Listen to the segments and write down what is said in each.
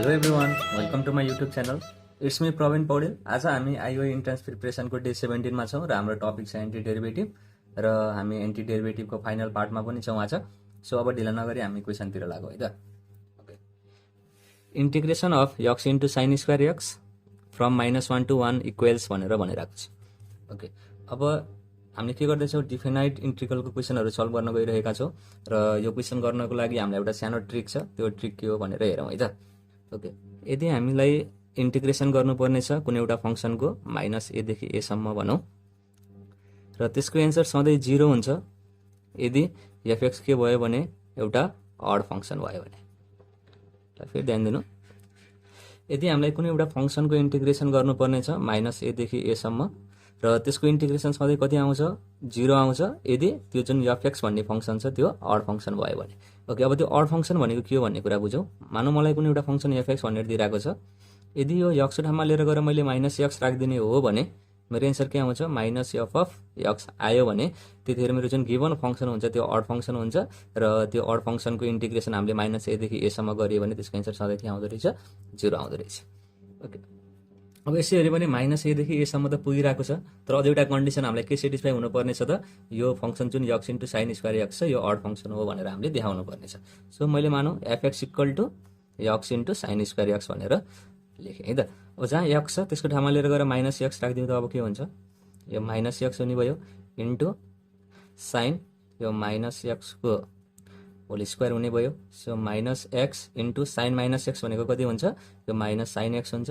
Hello everyone, welcome to my YouTube channel. It's me Praveen Paudel. आज हामी आइओए entrance प्रिपरेसनको day 17मा छौँ र हाम्रो टपिक छ एन्टी डेरिभेटिभ र हामी एन्टी डेरिभेटिभको फाइनल पार्टमा पनि छौँ आज। सो अब ढिला नगरी हामी क्वेसनतिर लागौँ है त। Okay, integration of x into sine square x from -1 to 1 equals भनेर भनिरहेको छ। ओके, अब हामीले के गर्दैछौँ, डिफिनाइट इन्टिग्रलको क्वेसनहरू सल्भ गर्न गइरहेका छौँ र यो क्वेसन गर्नको लागि हामीलाई एउटा सानो ट्रिक छ। त्यो ट्रिक के हो भनेर हेरौँ है त। ओके, यदि हामीलाई इन्टिग्रेसन गर्नुपर्ने छ कुनै एउटा फङ्सनको -a देखि a सम्म भनौँ र त्यसको एन्सर सधैँ 0 हुन्छ यदि fx के भयो भने एउटा अड फङ्सन भयो भने। फेरि ध्यान दिनु, यदि हामीलाई कुनै एउटा फङ्सनको इन्टिग्रेसन गर्नुपर्ने छ -a देखि a सम्म र त्यसको इन्टिग्रेसन सधैँ कति आउँछ, 0 आउँछ यदि त्यो जुन fx भन्ने फङ्सन छ त्यो अड फङ्सन भयो भने। ओके, अब त्यो अड फङ्सन भनेको के हो भन्ने कुरा बुझौँ। मानौँ मलाई कुनै एउटा फङ्सन fx भनेर दिइरहेको छ, यदि यो यक्स ठाउँमा लिएर गएर मैले -x राखिदिने हो भने मेरो एन्सर के आउँछ, -f अफ x आयो भने त्यतिखेर मेरो जुन गिभन फङ्सन हुन्छ त्यो अड फङ्सन हुन्छ र त्यो अड फङ्सनको इन्टिग्रेसन हामीले -a देखि a सम्म गरियो भने त्यसको एन्सर सधैँ के आउँदो रहेछ, 0 आउँदो रहेछ। ओके, अब यसै हेऱ्यो भने -a देखि a सम्म त पुगिरहेको छ, तर अझ एउटा कन्डिसन हामीलाई के सेटिस्फाई हुनुपर्ने छ त, यो फङ्सन जुन x into sine square x छ यो अड फङ्सन हो भनेर हामीले देखाउनु पर्ने छ। सो मैले मानौँ fx equal to x into sine square x भनेर लेखेँ है त। अब जहाँ यक्स छ त्यसको ठाउँमा लिएर गएर -x राखिदिउँ त अब के हुन्छ, यो -x हुने भयो इन्टु साइन यो -x को होल स्क्वायर हुने भयो। So -x into sine -x भनेको कति हुन्छ, यो -sin x हुन्छ।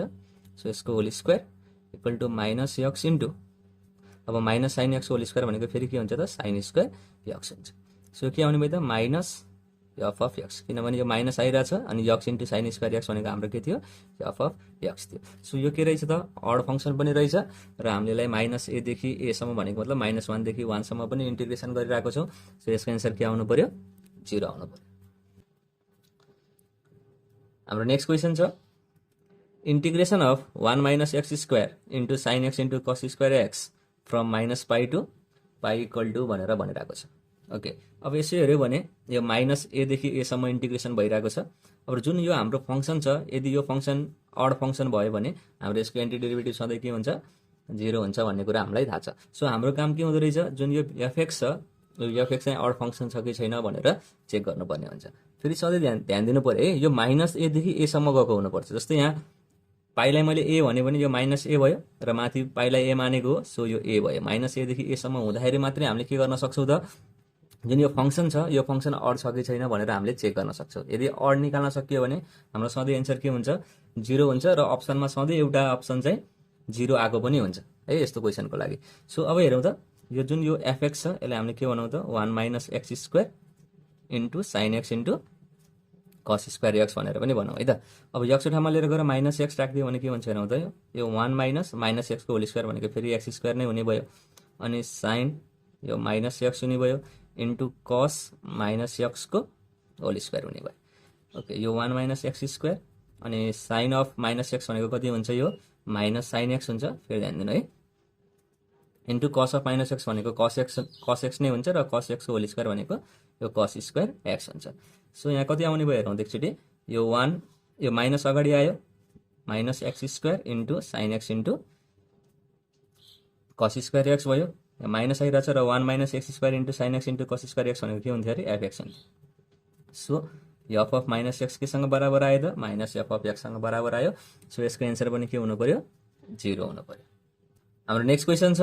सो यसको whole square equal to -x into अब -sin x होल स्क्वायर भनेको फेरि के हुन्छ त, sin स्क्वायर x हुन्छ। सो के आउने भयो त, -f अफ x, किनभने यो माइनस आइरहेछ अनि x into sine square x भनेको हाम्रो के थियो, f अफ x थियो। सो यो के रहेछ त, अड फङ्सन पनि रहेछ र हामीले -a देखि a सम्म भनेको मतलब -1 देखि 1 सम्म पनि इन्टिग्रेसन गरिरहेको छौँ। सो यसको एन्सर के आउनु पर्यो, 0 आउनु पर्यो। हाम्रो नेक्स्ट क्वेसन छ, integration of 1 - x square into sine x into cos square x from -π to π equal to भनेर भनिरहेको छ। ओके, अब यसो हेऱ्यो भने यो -a देखि a सम्म इन्टिग्रेसन भइरहेको छ। अब जुन यो हाम्रो फङ्सन छ यदि यो फङ्सन अड फङ्सन भयो भने हाम्रो यसको एन्टी डेरिभेटिभ सधैँ के हुन्छ, 0 हुन्छ भन्ने कुरा हामीलाई थाहा छ। सो हाम्रो काम के हुँदो रहेछ, जुन यो fx छ यो fx चाहिँ अड फङ्सन छ कि छैन भनेर चेक गर्नुपर्ने हुन्छ। फेरि सधैँ ध्यान दिनु पऱ्यो है, यो -a देखि a सम्म गएको हुनुपर्छ। जस्तै यहाँ पाइलाई मैले a भन्यो भने यो -a भयो र माथि पाइलाई a मानेको हो, सो यो a भयो। -a देखि a सम्म हुँदाखेरि मात्रै हामीले के गर्न सक्छौँ त, जुन यो फङ्सन छ यो फङ्सन अड छ कि छैन भनेर हामीले चेक गर्न सक्छौँ। यदि अड निकाल्न सकियो भने हाम्रो सधैँ एन्सर के हुन्छ, 0 हुन्छ र अप्सनमा सधैँ एउटा अप्सन चाहिँ 0 आएको पनि हुन्छ है यस्तो क्वेसनको लागि। सो अब हेरौँ त, यो जुन यो fx छ यसलाई हामीले के बनाउँ त, 1 - x square into sine x into cos square x भनेर पनि बनाऊ है त। अब यक्सको ठाउँमा लिएर गएर -x राखिदियो भने के हुन्छ हेरौँ त, यो 1 - x को होल स्क्वायर भनेको फेरि x स्क्वायर नै हुने भयो अनि साइन यो -x हुने भयो इन्टु कस -x को होल स्क्वायर हुने भयो। ओके, यो 1 - x स्क्वायर अनि साइन अफ -x भनेको कति हुन्छ, यो -sin x हुन्छ। फेरि ध्यान दिनु है, इन्टु कस अफ -x भनेको cos x नै हुन्छ र cos x को होल स्क्वायर भनेको यो cos स्क्वायर x हुन्छ। सो यहाँ कति आउने भयो हेरौँ त एकचोटि, यो 1 यो माइनस अगाडि आयो -x square into sin x into cos square x भयो, माइनस आइरहेछ र 1 - x square into sine x into cos square x भनेको के हुन्थ्यो अरे, fx हुन्थ्यो। सो f अफ -x केसँग बराबर आयो त, -f अफ x सँग बराबर आयो। सो यसको एन्सर पनि के हुनु पर्यो, 0 हुनु पर्यो। हाम्रो नेक्स्ट क्वेसन छ,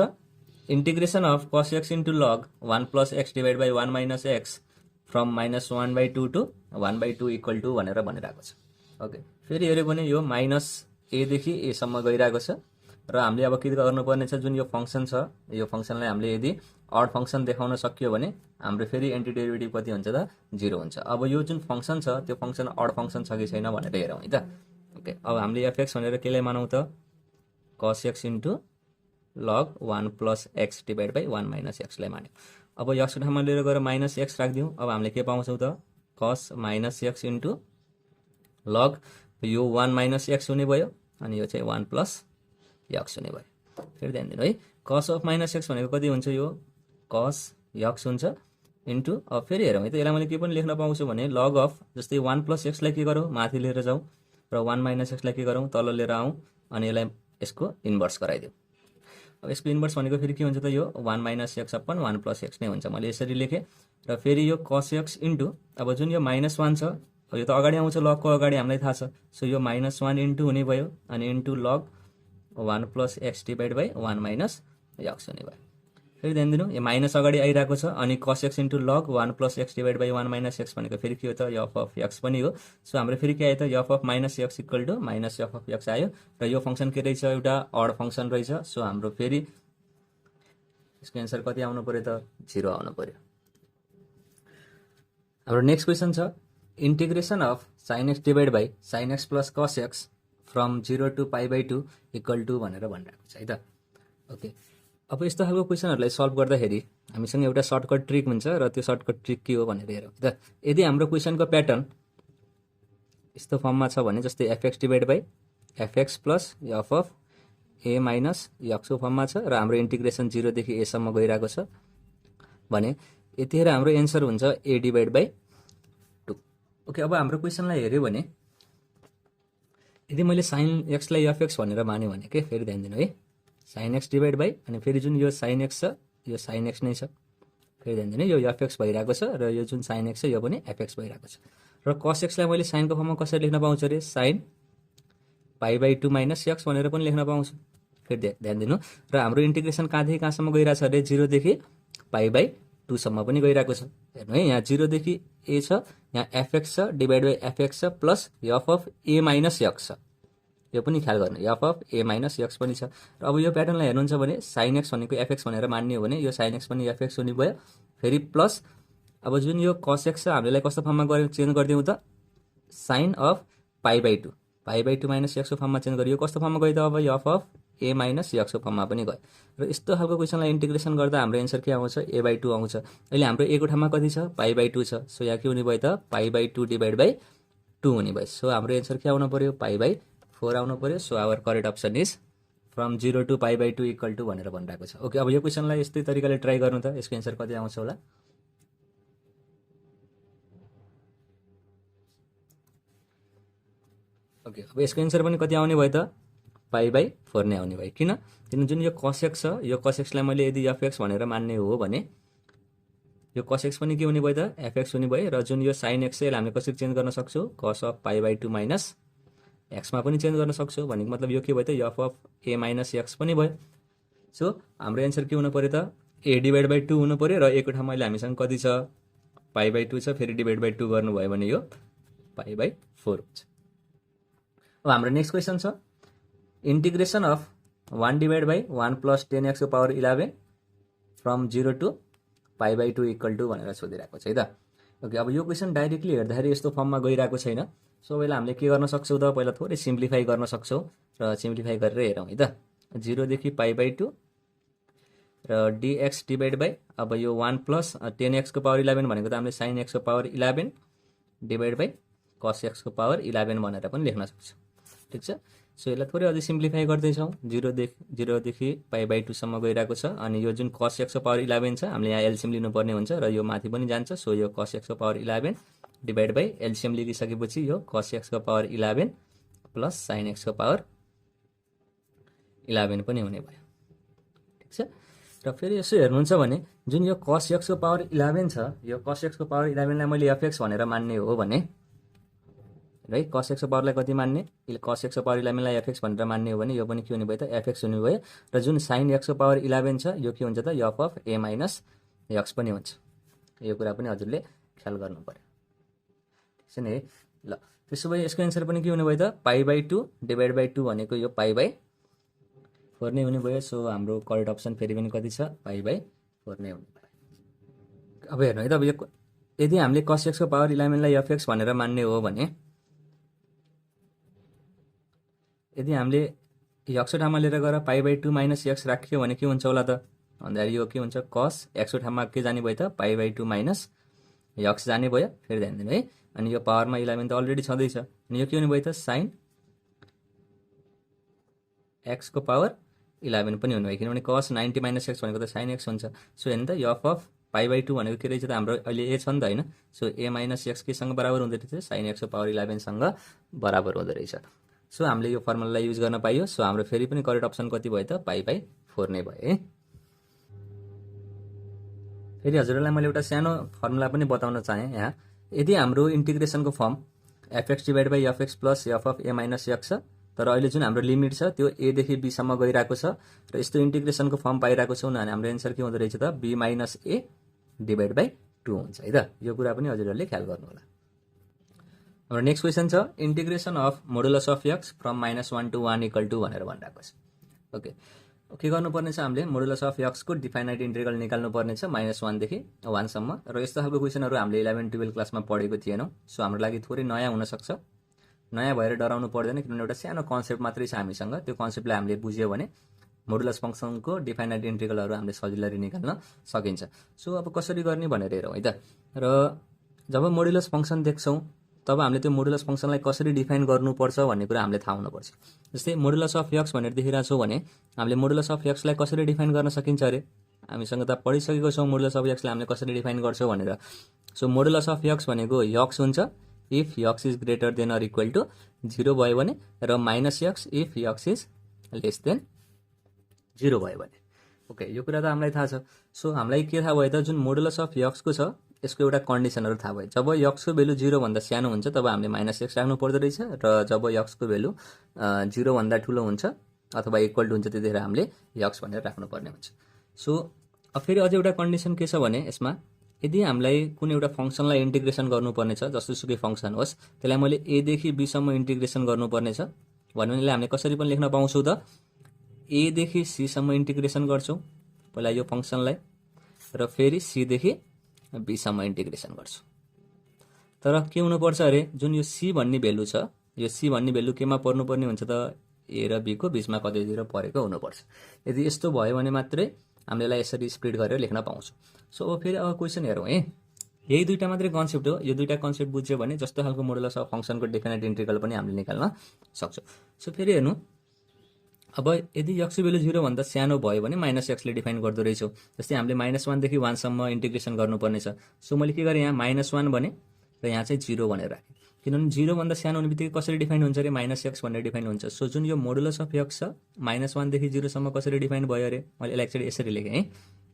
integration of cos x into log 1 + x divide by 1 - x from -1/2 to 1/2 equal to भनेर भनिरहेको छ। ओके, फेरि हेऱ्यो भने यो -a देखि a सम्म गइरहेको छ र हामीले अब के गर्नुपर्ने छ, जुन यो फङ्सन छ यो फङ्सनलाई हामीले यदि अड फङ्सन देखाउन सकियो भने हाम्रो फेरि एन्टी डेरिभेटिभ कति हुन्छ त, 0 हुन्छ। अब यो जुन फङ्सन छ त्यो फङ्सन अड फङ्सन छ कि छैन भनेर हेरौँ है त। ओके, अब हामीले fx भनेर केलाई मानौँ त, cos x into log 1 + x divide by 1 - x लाई मान्यौँ। अब यक्सको ठाउँमा लिएर गएर -x राखिदिउँ, अब हामीले के पाउँछौँ त, cos -x इन्टु log यो 1 - x हुने भयो अनि यो चाहिँ 1 + x हुने भयो। फेरि ध्यान दिनु है, cos अफ -x भनेको कति हुन्छ, यो cos x हुन्छ इन्टु अब फेरि हेरौँ है त, यसलाई मैले के पनि लेख्न पाउँछु भने log अफ, जस्तै 1 + x लाई के गरौँ माथि लिएर जाउँ र 1 माइनस एक्सलाई के गरौँ तल लिएर आउँ अनि यसलाई यसको इन्भर्स गराइदिउँ। अब यसको इन्भर्स भनेको फेरि के हुन्छ त यो 1 minus x upon 1 plus x नै हुन्छ। मैले यसरी लेखेँ र फेरि यो कस एक्स इन्टु अब जुन यो -1 छ यो त अगाडि आउँछ लगको अगाडि हामीलाई थाहा छ। सो यो -1 इन्टु हुने भयो अनि into log 1 plus x divide by 1 minus x हुने भयो। फेरि ध्यान दिनु यो माइनस अगाडि आइरहेको छ अनि कस x into log 1 plus x divide by 1 minus x भनेको फेरि के हो त एफ अफ एक्स पनि हो। सो हाम्रो फेरि के आयो त F of minus X equal to minus F of X आयो र यो फङ्सन के रहेछ एउटा अड फङ्सन रहेछ। सो हाम्रो फेरि यसको एन्सर कति आउनु पर्यो त 0 आउनु पर्यो। हाम्रो नेक्स्ट क्वेसन छ integration of sine x divide by sine x plus cos x from 0 to π/2 equal to भनेर भनिरहेको छ है त। ओके अब यस्तो खालको क्वेसनहरूलाई सल्भ गर्दाखेरि हामीसँग एउटा सर्टकट ट्रिक हुन्छ र त्यो सर्टकट ट्रिक के हो भनेर हेरौँ त। यदि हाम्रो क्वेसनको प्याटर्न यस्तो फर्ममा छ भने जस्तै f x divide by f x plus f of a minus एक्सको फर्ममा छ र हाम्रो इन्टिग्रेसन 0 देखि ए सम्म गइरहेको छ भने यतिखेर हाम्रो एन्सर हुन्छ ए डिभाइड बाई 2। ओके अब हाम्रो क्वेसनलाई हेऱ्यो भने यदि मैले साइन एक्सलाई एफएक्स भनेर मान्यो भने के फेरि ध्यान दिनु है साइन एक्स डिभाइड बाई अनि फेरि जुन यो साइन एक्स छ यो साइन एक्स नै छ। फेरि ध्यान दिनु यो एफएक्स भइरहेको छ र यो जुन साइन एक्स छ यो पनि एफएक्स भइरहेको छ र कस एक्सलाई मैले साइनको फर्ममा कसरी लेख्न पाउँछु अरे साइन π/2 माइनस एक्स भनेर पनि लेख्न पाउँछु। फेरि ध्यान दिनु र हाम्रो इन्टिग्रेसन कहाँदेखि कहाँसम्म गइरहेछ अरे 0 देखि π/2 सम्म पनि गइरहेको छ। हेर्नु है यहाँ 0 देखि ए छ यहाँ एफएक्स छ डिभाइड बाई एफएक्स छ plus f of a minus x छ यो पनि ख्याल गर्नु F of a minus x पनि छ। र अब यो प्याटर्नलाई हेर्नुहुन्छ भने साइन एक्स भनेको एफएक्स भनेर मान्ने हो भने यो साइन एक्स पनि एफएक्स हुने भयो। फेरि प्लस अब जुन यो कस एक्स छ हामीलाई कस्तो फर्ममा चेन्ज गरिदिउँ त साइन अफ π/2 माइनस एक्सको फर्ममा चेन्ज गरियो कस्तो फर्ममा गयो त अब एफ अफ ए माइनस एक्सको फर्ममा पनि गयो र यस्तो खालको क्वेसनलाई इन्टिग्रेसन गर्दा हाम्रो एन्सर के आउँछ a/2 आउँछ। अहिले हाम्रो a को ठाउँमा कति छ π/2 छ। सो यहाँ के हुने भयो त π/2 डिभाइड बाई 2 हुने भयो। सो हाम्रो एन्सर के आउनु पर्यो π/4 आउनु पर्यो। So our correct option is from 0 to π/2 equal to भनेर भनिरहेको छ। ओके अब यो क्वेसनलाई यस्तै तरिकाले ट्राई गर्नु त यसको एन्सर कति आउँछ होला। ओके अब यसको एन्सर पनि कति आउने भयो त π/4 नै आउने भयो। किन जुन यो कस एक्स छ यो कस एक्सलाई मैले यदि एफएक्स भनेर मान्ने हो भने यो कस एक्स पनि के हुने भयो त एफएक्स हुने भयो र जुन यो साइन एक्स चाहिँ हामीले कसरी चेन्ज गर्न सक्छौँ कस अफ π/2 माइनस एक्समा पनि चेन्ज गर्न सक्छौँ भनेको मतलब यो के भयो त F of a minus x पनि भयो। सो हाम्रो एन्सर के हुनु पर्यो त ए डिभाइड बाई 2 हुनु पर्यो र ए को ठाउँमा अहिले हामीसँग कति छ π/2 छ फेरि डिभाइड बाई 2 गर्नुभयो भने यो π/4 हुन्छ। अब हाम्रो नेक्स्ट क्वेसन छ integration of 1 divide by 1 plus 10x को power 11 from 0 to π/2 equal to भनेर सोधिरहेको छ है त। ओके अब यो क्वेसन डाइरेक्टली हेर्दाखेरि यस्तो फर्ममा गइरहेको छैन। सो पहिला हामीले के गर्न सक्छौँ त पहिला थोरै सिम्प्लिफाई गर्न सक्छौँ र सिम्प्लिफाई गरेर हेरौँ है त 0 देखि π/2 र dx डिभाइड बाई अब यो 1 प्लस 10x को पावर 11 भनेको त हामीले साइन एक्स को power 11 divide by cos x को पावर 11 भनेर पनि लेख्न सक्छौँ। ठिक छ। सो यसलाई थोरै अझै सिम्प्लिफाई गर्दैछौँ 0 देखि π/2 सम्म गइरहेको छ अनि यो जुन कस एक्स को पावर 11 छ हामीले यहाँ एलसिएम लिनुपर्ने हुन्छ र यो माथि पनि जान्छ। सो यो कस एक्स को पावर 11 डिभाइड बाई एलसिएम लिइसकेपछि यो कस एक्स को पावर 11 प्लस साइन एक्स को पावर 11 पनि हुने भयो। ठिक छ। र फेरि यसो हेर्नुहुन्छ भने जुन यो कस एक्स को पावर 11 छ यो कस एक्स को पावर 11 लाई मैले एफएक्स भनेर मान्ने हो भने है कस एक्स को पावरलाई कति मान्ने कस एक्स को पावर 11 लाई एफएक्स भनेर मान्ने हो भने यो पनि के हुने भयो त एफएक्स हुने भयो र जुन साइन एक्स को पावर 11 छ यो के हुन्छ त F of a minus x पनि हुन्छ। यो कुरा पनि हजुरले ख्याल गर्नु पर्यो। ठिक छ नि है। ल त्यसो भए यसको एन्सर पनि के हुने भयो त π/2 डिभाइड बाई 2 भनेको यो π/4 नै हुने भयो। सो हाम्रो करेक्ट अप्सन फेरि पनि कति छ π/4 नै हुने भयो। अब हेर्नु है त अब यो यदि हामीले कस एक्स को पावर 11 लाई एफएक्स भनेर मान्ने हो भने यदि हामीले एक्सको ठाउँमा लिएर गएर π/2 माइनस एक्स राख्यो भने के हुन्छ होला त भन्दाखेरि यो के हुन्छ कस एक्सको ठाउँमा के जाने भयो त π/2 माइनस एक्स जाने भयो। फेरि ध्यान दिनु है अनि यो पावरमा 11 त अलरेडी छँदैछ अनि यो के हुने भयो त साइन एक्स को पावर 11 पनि हुने भयो किनभने कस 90 माइनस एक्स भनेको त साइन एक्स हुन्छ। सो हेर्नु त एफ अफ π/2 भनेको के रहेछ त हाम्रो अहिले a छ नि त हैन। सो a - x केसँग बराबर हुँदै रहेछ sin x को पावर 11 सँग बराबर हुँदै रहेछ। सो हामीले यो फर्मुलालाई युज गर्न पाइयो। सो हाम्रो फेरि पनि करेक्ट अप्सन कति भयो त π/4 नै भयो है। फेरि हजुरहरूलाई मैले एउटा सानो फर्मुला पनि बताउन चाहे यहाँ। यदि हाम्रो इन्टिग्रेसनको form fx divide by fx plus f of a minus x छ, तर अहिले जुन हाम्रो लिमिट छ त्यो a देखि b सम्म गइरहेको छ र यस्तो इन्टिग्रेसनको फर्म पाइरहेको छौँ भने हाम्रो एन्सर के हुँदो रहेछ त b minus a divide by 2 हुन्छ है त। यो कुरा पनि हजुरहरूले ख्याल गर्नु होला। हाम्रो नेक्स्ट क्वेसन छ integration of modulus of x from -1 to 1 equal to भनेर भनिरहेको छ। ओके, के गर्नुपर्ने छ हामीले मोडुलस अफ x को डिफाइनाइट इन्टिग्रल निकाल्नु पर्ने छ -1 देखि 1 सम्म। र यस्तो खालको क्वेसनहरू हामीले 11 12 क्लासमा पढेको थिएनौँ। सो हाम्रो लागि थोरै नयाँ हुन सक्छ, नयाँ भएर डराउनु पर्दैन किनभने एउटा सानो कन्सेप्ट मात्रै छ हामीसँग। त्यो कन्सेप्टलाई हामीले बुझ्यो भने मोडुलस फंक्सनको डिफाइनाइट इन्टिग्रलहरू हामीले सजिलै निकाल्न सकिन्छ। सो अब कसरी गर्ने भनेर हेरौँ है त। र जब मोडुलस फंक्सन देख्छौँ तब हामीले त्यो मोडुलस फंक्सनलाई कसरी डिफाइन गर्नुपर्छ भन्ने कुरा हामीले थाहा हुनुपर्छ। जस्तै मोडुलस अफ x भनेर देखिरहेको छौँ भने हामीले मोडुलस अफ x लाई कसरी डिफाइन गर्न सकिन्छ अरे, हामीसँग त पढिसकेको छौँ मोडुलस अफ x लाई हामीले कसरी डिफाइन गर्छौँ भनेर। सो मोडुलस अफ x भनेको x हुन्छ if x is greater than or equal to 0 भयो भने, र -x if x is less than 0 भयो भने। ओके, यो कुरा त हामीलाई थाहा छ। सो हामीलाई के थाहा भयो त जुन मोडुलस अफ x को छ यसको एउटा कन्डिसनहरू थाहा भयो। जब x को भेल्यु 0 भन्दा सानो हुन्छ तब हामीले -x राख्नु पर्दो रहेछ, र जब x को भेल्यु 0 भन्दा ठुलो हुन्छ अथवा इक्वल टु हुन्छ त्यतिखेर हामीले x भनेर राख्नु पर्ने हुन्छ। सो अब फेरि अझै एउटा कन्डिसन के छ भने यसमा यदि हामीलाई कुनै एउटा फंक्सनलाई इन्टिग्रेसन गर्नुपर्ने छ, जस्तोसुकै फंक्सन होस्, त्यसलाई मैले a देखि b सम्म इन्टिग्रेसन गर्नुपर्ने छ भन्नुले हामीले कसरी पनि लेख्न पाउँछौँ त a देखि c सम्म इन्टिग्रेसन गर्छौँ पहिला यो फंक्सनलाई, र फेरि c देखि b सम्म इन्टिग्रेसन गर्छौँ। तर के हुनुपर्छ अरे जुन यो c भन्ने भेल्यु छ, यो c भन्ने भेल्यु केमा पर्नुपर्ने हुन्छ त a र b को बीचमा कतैतिर परेको हुनुपर्छ। यदि यस्तो भयो भने मात्रै हामीले यसरी स्प्लिट गरेर लेख्न पाउँछौँ। सो फेरि अब क्वेसन हेरौँ है। यही दुईटा मात्रै कन्सेप्ट हो, यो दुईटा कन्सेप्ट बुझ्यो भने जस्तो खालको मोडुलस अफ फंक्सनको डेफिनेट इन्टिग्रल पनि हामीले निकाल्न सक्छौँ। सो फेरि हेर्नु, अब यदि x को भेल्यु 0 भन्दा सानो भयो भने -x ले डिफाइन गर्दो रहेछौँ। जस्तै हामीले -1 देखि 1 सम्म इन्टिग्रेसन गर्नुपर्ने छ। सो मैले के गरेँ यहाँ -1 भने र यहाँ चाहिँ 0 भनेर राखेँ, किनभने 0 भन्दा सानो हुने बित्तिकै कसरी डिफाइन हुन्छ अरे -x भनेर डिफाइन हुन्छ। सो जुन यो मोडुलस अफ x छ -1 देखि 0 सम्म कसरी डिफाइन भयो अरे, मैले यसलाई एकचोटि यसरी लेखेँ है।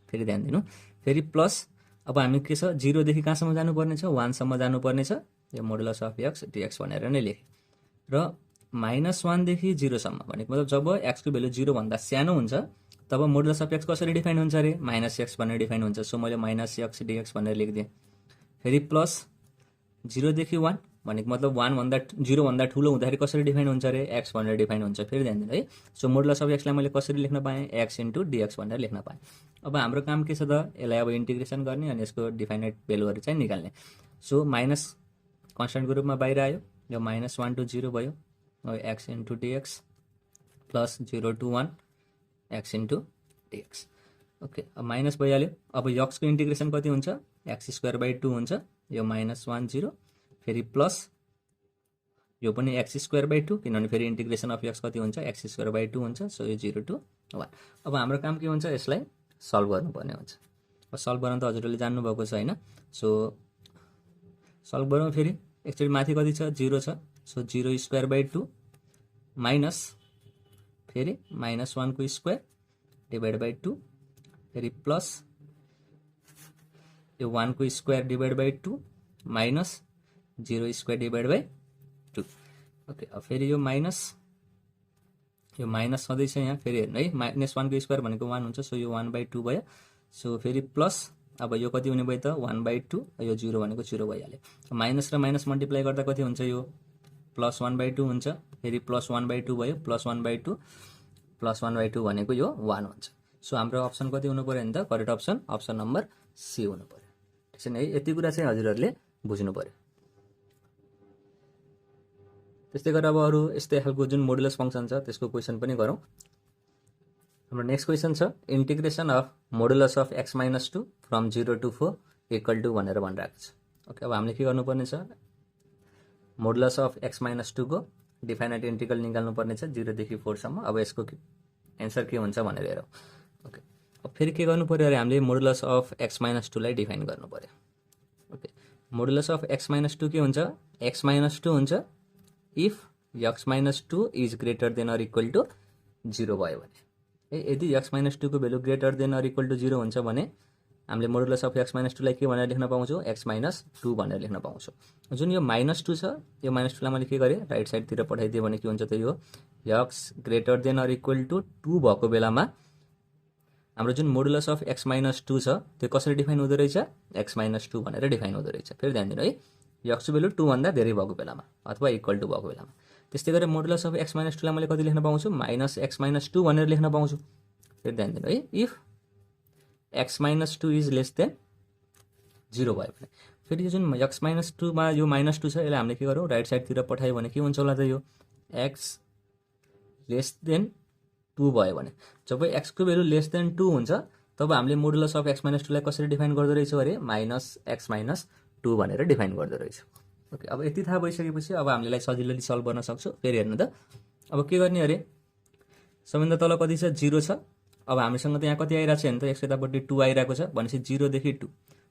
फेरि ध्यान दिनु, फेरि प्लस अब हामी के छ 0 देखि कहाँसम्म जानुपर्ने छ 1 सम्म जानुपर्ने छ, यो मोडुलस अफ x dx भनेर नै लेखेँ। र -1 देखि 0 सम्म भनेको मतलब जब x को भेल्यु 0 भन्दा सानो हुन्छ तब मोडुलस अफ x कसरी डिफाइन हुन्छ अरे -x भनेर डिफाइन हुन्छ। सो मैले -x dx भनेर लेखिदिएँ। फेरि प्लस 0 देखि 1 भनेको मतलब 0 भन्दा ठुलो हुँदाखेरि कसरी डिफाइन हुन्छ अरे x भनेर डिफाइन हुन्छ। फेरि ध्यान दिनु है। सो मोडुलस अफ x लाई मैले कसरी लेख्न पाएँ x इन्टु dx भनेर लेख्न पाएँ। अब हाम्रो काम के छ त यसलाई अब इन्टिग्रेसन गर्ने अनि यसको डिफाइनाइट भेल्युहरू चाहिँ निकाल्ने। सो माइनस कन्स्टेन्टको रूपमा बाहिर आयो, यो -1 to 0 भयो, x into dx plus 0 to 1 x into dx। Okay, अब माइनस भइहाल्यो। अब x को इन्टिग्रेसन कति हुन्छ x²/2 हुन्छ, यो -1 0 फेरि प्लस यो पनि x²/2 किनभने फेरि इन्टिग्रेसन अफ x कति हुन्छ x²/2 हुन्छ। सो यो 0 to 1। अब हाम्रो काम के हुन्छ यसलाई सल्भ गर्नुपर्ने हुन्छ। अब सल्भ गर्न त हजुरहरूले जान्नुभएको छ होइन। सो सल्भ गरौँ, फेरि एकचोटि माथि कति छ 0 छ। सो 0²/2 माइनस फेरि -1 को स्क्वायर डिभाइड बाइ 2 फेरि प्लस यो 1 को square divide by 2 minus 0² divide by 2। Okay, अब फेरि यो माइनस सधैँ छ यहाँ। फेरि हेर्नु है, -1 को स्क्वायर भनेको 1 हुन्छ। सो यो 1/2 भयो। सो फेरि प्लस अब यो कति हुने भयो त 1/2, यो 0 भनेको 0 भइहाल्यो। माइनस र माइनस मल्टिप्लाई गर्दा कति हुन्छ यो +1/2 हुन्छ। फेरि +1/2 भयो, +1/2 भनेको यो 1 हुन्छ। सो हाम्रो अप्सन कति हुनु पर्यो नि त करेक्ट अप्सन नम्बर सी हुनु पर्यो। ठिक छ नि है। यति कुरा चाहिँ हजुरहरूले बुझ्नु पर्यो। त्यस्तै गरेर अब अरू यस्तै खालको जुन मोडुलस फंक्सन छ त्यसको क्वेसन पनि गरौँ। हाम्रो नेक्स्ट क्वेसन छ integration of modulus of x - 2 from 0 to 4 equal to भनेर भनिरहेको छ। ओके, अब हामीले के गर्नुपर्ने छ मोडुलस अफ x - 2 को डिफाइनाइट इन्टिग्रल निकाल्नु पर्ने छ 0 देखि 4 सम्म। अब यसको एन्सर के हुन्छ भनेर हेरौँ। ओके, अब फेरि के गर्नु पर्यो अरे हामीले मोडुलस अफ x माइनस 2 लाई डिफाइन गर्नु पर्यो। Okay, modulus of x minus 2 के हुन्छ, x माइनस 2 हुन्छ if x minus 2 is greater than or equal to 0 भयो भने। यदि x माइनस 2 को value greater than or equal to 0 हुन्छ भने हामीले मोडुलस अफ x माइनस 2 लाई के भनेर लेख्न पाउँछौँ, x माइनस 2 भनेर लेख्न पाउँछौँ। जुन यो माइनस 2 छ, यो माइनस 2 लाई मैले के गरेँ राइट साइडतिर पठाइदिएँ भने के हुन्छ त, यो x greater than or equal to 2 भएको बेलामा हाम्रो जुन मोडुलस अफ x माइनस 2 छ त्यो कसरी डिफाइन हुँदो रहेछ, x माइनस 2 भनेर डिफाइन हुँदो रहेछ। फेरि ध्यान दिनु है, x को भेल्यु 2 भन्दा धेरै भएको बेलामा अथवा इक्वल टु भएको बेलामा। त्यस्तै गरेर मोडुलस अफ x माइनस 2 लाई मैले कति लेख्न पाउँछु, माइनस x माइनस 2 भनेर लेख्न पाउँछु। फेरि ध्यान दिनु है, if x minus 2 is less than 0 भयो भने। फेरि यो जुन x माइनस 2 मा यो माइनस 2 छ यसलाई हामीले के गरौँ राइट साइडतिर पठायो भने के हुन्छ होला त, यो x लेस देन 2 भयो भने। जब x को भेल्यु लेस देन 2 हुन्छ तब हामीले मोडुलस अफ x माइनस 2 लाई कसरी डिफाइन गर्दो रहेछौँ अरे, माइनस x माइनस 2 भनेर डिफाइन गर्दो रहेछौँ। ओके, अब यति थाहा भइसकेपछि अब हामीले सजिलैले सल्भ गर्न सक्छौँ। फेरि हेर्नु त, अब के गर्ने अरे, सबैभन्दा तल कति छ, 0 छ। अब हामीसँग त यहाँ कति आइरहेको छ भने त x यतापट्टि 2 आइरहेको छ भनेपछि 0 देखि 2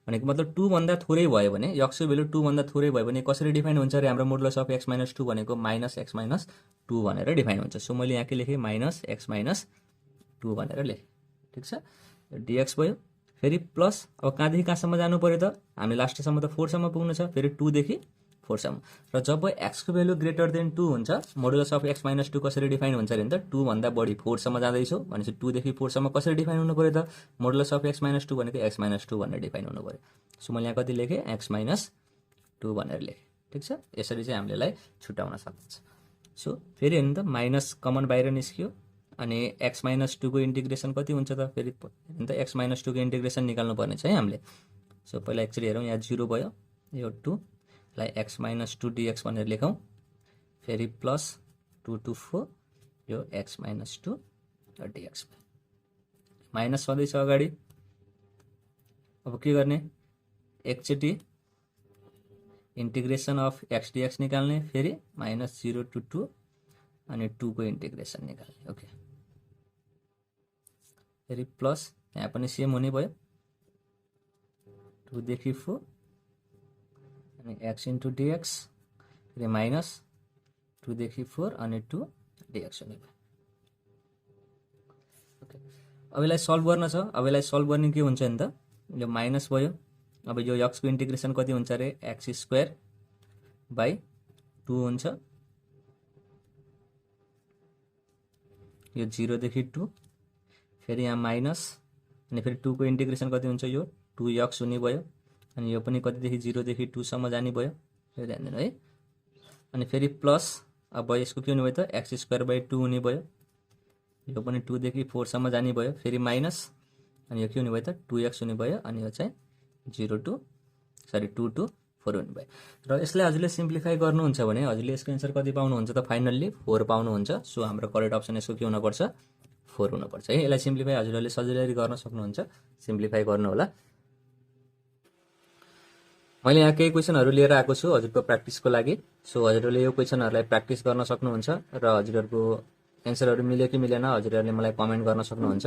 भनेको मतलब 2 भन्दा थोरै भयो भने, x को भेल्यु 2 भन्दा थोरै भयो भने कसरी डिफाइन हुन्छ अरे हाम्रो मोडुलस अफ x माइनस 2 भनेको माइनस x माइनस 2 भनेर डिफाइन हुन्छ। सो मैले यहाँ के लेखेँ, माइनस x माइनस 2 भनेर लेखेँ। ठिक छ, dx भयो। फेरि प्लस, अब कहाँदेखि कहाँसम्म जानु पर्यो त, हामी लास्टसम्म त 4 सम्म पुग्नु छ, फेरि 2 देखि 4 सम्म। र जब x को भेल्यु ग्रेटर देन 2 हुन्छ मोडुलस अफ x माइनस 2 कसरी डिफाइन हुन्छ अरे, 2 भन्दा बढी 4 सम्म जाँदैछौँ भनेपछि 2 देखि 4 सम्म कसरी डिफाइन हुनु पर्यो त, मोडुलस अफ x माइनस 2 भनेको x माइनस 2 भनेर डिफाइन हुनु पर्यो। सो मैले यहाँ कति लेखेँ, x माइनस 2 भनेर लेखेँ। ठिक छ, यसरी चाहिँ हामीले यसलाई छुट्याउन सकिन्छ। सो फेरि हेर्नु त, माइनस कमन बाहिर निस्क्यो अनि x माइनस 2 को इन्टिग्रेसन कति हुन्छ त, फेरि हेर्नु त x माइनस 2 को इन्टिग्रेसन निकाल्नु पर्ने छ है हामीले। सो पहिला एक्चुअली हेरौँ, यहाँ 0 भयो, यो 2 लाई x माइनस 2 dx भनेर लेखौँ। फेरि प्लस 2 to 4 यो x माइनस 2 dx माइनस छँदैछ अगाडि। अब के गर्ने, एकचोटि इन्टिग्रेसन अफ x dx निकाल्ने, फेरि माइनस 0 to 2 अनि 2 को इन्टिग्रेसन निकाल्ने। ओके, फेरि प्लस यहाँ पनि सेम हुने भयो, 2 देखि 4 अनि x इन्टु dx, फेरि माइनस 2 देखि 4 अनि 2 dx हुने भयो। ओके, अब यसलाई सल्भ गर्न छ। अब यसलाई सल्भ गर्ने के हुन्छ नि त, यो माइनस भयो। अब यो x को इन्टिग्रेसन कति हुन्छ अरे, x स्क्वायर बाई 2 हुन्छ, यो 0 देखि 2, फेरि यहाँ माइनस अनि फेरि 2 को इन्टिग्रेसन कति हुन्छ, यो 2x हुने भयो अनि यो पनि कतिदेखि 0 देखि 2 सम्म जाने भयो। फेरि ध्यान दिनु है, अनि फेरि प्लस, अब यसको के हुने भयो त, x स्क्वायर बाई 2 हुने भयो, यो पनि 2 देखि 4 सम्म जाने भयो। फेरि माइनस अनि यो के हुने भयो त, 2x हुने भयो अनि यो चाहिँ 2 to 4 हुने भयो। र यसलाई हजुरले सिम्प्लिफाई गर्नुहुन्छ भने हजुरले यसको एन्सर कति पाउनुहुन्छ त, फाइनल्ली 4 पाउनुहुन्छ। सो हाम्रो करेक्ट अप्सन यसको के हुनुपर्छ, 4 हुनुपर्छ है। यसलाई सिम्प्लिफाई हजुरहरूले सजिलै गर्न सक्नुहुन्छ, सिम्प्लिफाई गर्नु होला। मैले यहाँ केही क्वेसनहरू लिएर आएको छु हजुरको प्र्याक्टिसको लागि। सो हजुरहरूले यो क्वेसनहरूलाई प्र्याक्टिस गर्न सक्नुहुन्छ र हजुरहरूको एन्सरहरू मिल्यो कि मिलेन हजुरहरूले मलाई कमेन्ट गर्न सक्नुहुन्छ।